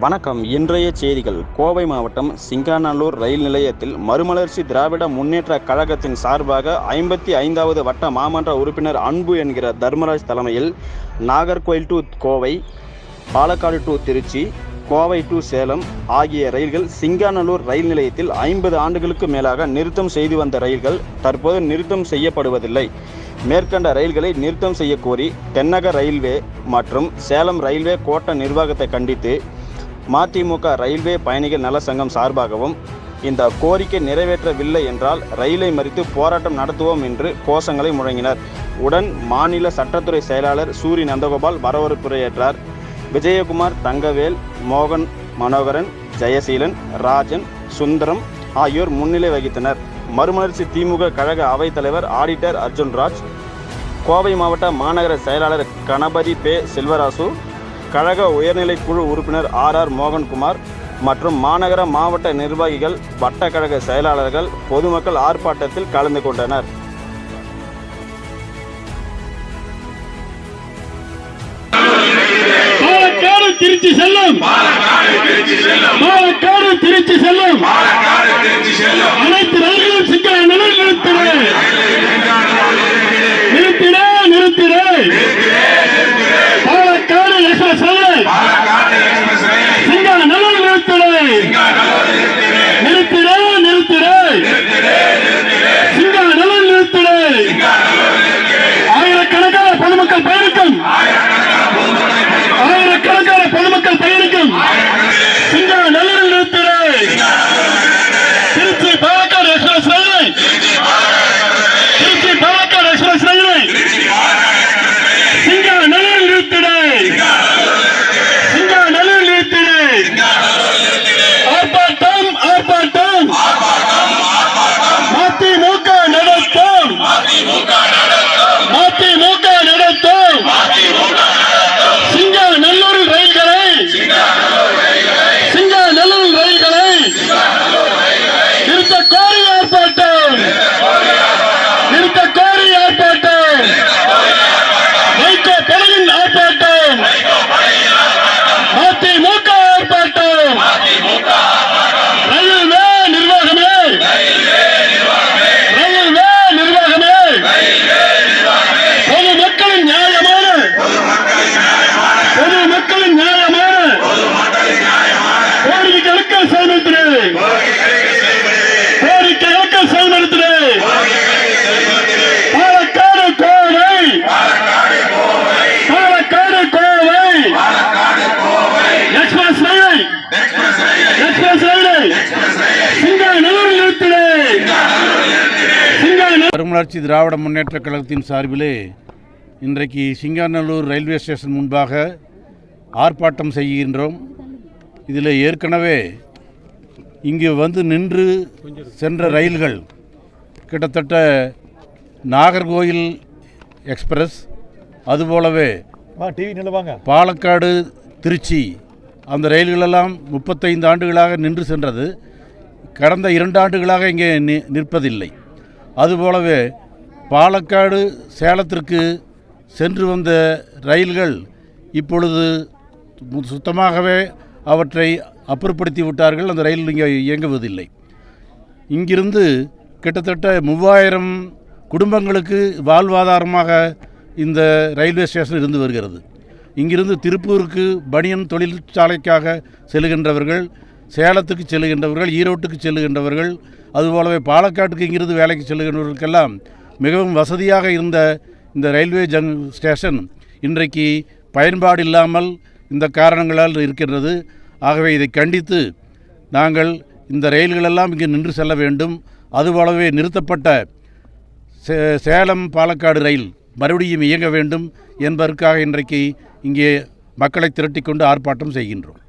வணக்கம். இன்றைய செய்திகள். கோவை மாவட்டம் சிங்காநல்லூர் ரயில் நிலையத்தில் மறுமலர்ச்சி திராவிட முன்னேற்ற கழகத்தின் சார்பாக 55வது வட்ட மாமன்ற உறுப்பினர் அன்பு என்கிற தர்மராஜ் தலைமையில் Nagercoil to Kovai, Palakkad to Tiruchi, Kovai to Salem ஆகிய ரயில்கள் சிங்காநல்லூர் ரயில் நிலையத்தில் 50 ஆண்டுகளுக்கு மேலாக நிறுத்தம் செய்து வந்த ரயில்கள் தற்போது நிறுத்தம் செய்யப்படுவதில்லை. மேற்கண்ட ரயில்களை நிறுத்தம் செய்ய கோரி தென்னக ரயில்வே மற்றும் சேலம் ரயில்வே கோட்ட நிர்வாகத்தை கண்டித்து மதிமுக ரயில்வே பயணிகள் நல சங்கம் சார்பாகவும் இந்த கோரிக்கை நிறைவேற்றவில்லை என்றால் ரயிலை மறித்து போராட்டம் நடத்துவோம் என்று கோஷங்களை முழங்கினர். உடன் மாநில சட்டத்துறை செயலாளர் சூரி நந்தகோபால் வரவேற்புரையாற்றார். விஜயகுமார், தங்கவேல், மோகன், மனோகரன், ஜெயசீலன், ராஜன், சுந்தரம் ஆகியோர் முன்னிலை வகித்தனர். மறுமலர்ச்சி திமுக கழக அவைத்தலைவர் ஆடிட்டர் அர்ஜுன்ராஜ், கோவை மாவட்ட மாநகர செயலாளர் கணபதி பே செல்வராசு, கழக உயர்நிலைக்குழு உறுப்பினர் ஆர் மோகன்குமார் மற்றும் மாநகர மாவட்ட நிர்வாகிகள், வட்ட கழக செயலாளர்கள், பொதுமக்கள் ஆர்ப்பாட்டத்தில் கலந்து கொண்டனர். திருச்சி செல்லும் அனைத்து ரயில்களும் சிங்காநல்லூர் நிறுத்திட பாலக்காடு எக்ஸ்பிரஸ் ரயில் சிங்காநல்லூர் நிறுத்திட சிங்காநல்லூர் நிறுத்திட. ஆயிரக்கணக்கான பொதுமக்கள் பயணிக்கும் சிங்காநல்லூர் நிறுத்திட. திருச்சி பாலக்காடு எக்ஸ்பிரஸ் ரயில் சிங்காநல்லூர் நிறுத்திட. ஆர்ப்பாட்டம் மதிமுக நடத்தும். சிங்காநல்லூர் ரயில்களை நிறுத்த கோரி ஆர்ப்பாட்டம். வைகோ பலவின் ஆர்ப்பாட்டம். மதிமுக ஆர்ப்பாட்டம். ரயில்வே நிர்வாகமே பொதுமக்களின் நியாயமான கோரிக்கைகளுக்கு செயல்படுத்தினே. பாலக்காடு கோவை எக்ஸ்பிரஸ் ரயில் சிங்காநல்லூர் நிறுத்தினே. மறுமலர்ச்சி திராவிட முன்னேற்ற கழகத்தின் சார்பிலே இன்றைக்கு சிங்காநல்லூர் ரயில்வே ஸ்டேஷன் முன்பாக ஆர்ப்பாட்டம் செய்கின்றோம். இதில் ஏற்கனவே இங்கு வந்து நின்று சென்ற ரயில்கள் கிட்டத்தட்ட நாகர்கோயில் எக்ஸ்பிரஸ், அதுபோலவே பாலக்காடு திருச்சி அந்த ரயில்களெல்லாம் 35 ஆண்டுகளாக நின்று சென்றது. கடந்த 2 ஆண்டுகளாக இங்கே நிற்பதில்லை. அதுபோலவே பாலக்காடு சேலத்திற்கு சென்று வந்த ரயில்கள் இப்பொழுது சுத்தமாகவே அவற்றை அப்புறப்படுத்தி விட்டார்கள். அந்த ரயில் இங்கே இயங்குவதில்லை. இங்கிருந்து கிட்டத்தட்ட 3000 குடும்பங்களுக்கு வாழ்வாதாரமாக இந்த ரயில்வே ஸ்டேஷன் இருந்து வருகிறது. இங்கிருந்து திருப்பூருக்கு பனியன் தொழிற்சாலைக்காக செல்கின்றவர்கள், சேலத்துக்கு செல்கின்றவர்கள், ஈரோட்டுக்கு செல்கின்றவர்கள், அதுபோலவே பாலக்காட்டுக்கு இங்கிருந்து வேலைக்கு செல்கின்றவர்களுக்கெல்லாம் மிகவும் வசதியாக இருந்த இந்த ரயில்வே ஸ்டேஷன் இன்றைக்கு பயன்பாடு இல்லாமல் இந்த காரணங்களால் இருக்கின்றது. ஆகவே இதை கண்டித்து நாங்கள் இந்த ரயில்களெல்லாம் இங்கே நின்று செல்ல வேண்டும். அதுபோலவே நிறுத்தப்பட்ட சேலம் பாலக்காடு ரயில் மறுபடியும் இயங்க வேண்டும் என்பதற்காக இன்றைக்கு இங்கே மக்களை திரட்டிக்கொண்டு ஆர்ப்பாட்டம் செய்கின்றோம்.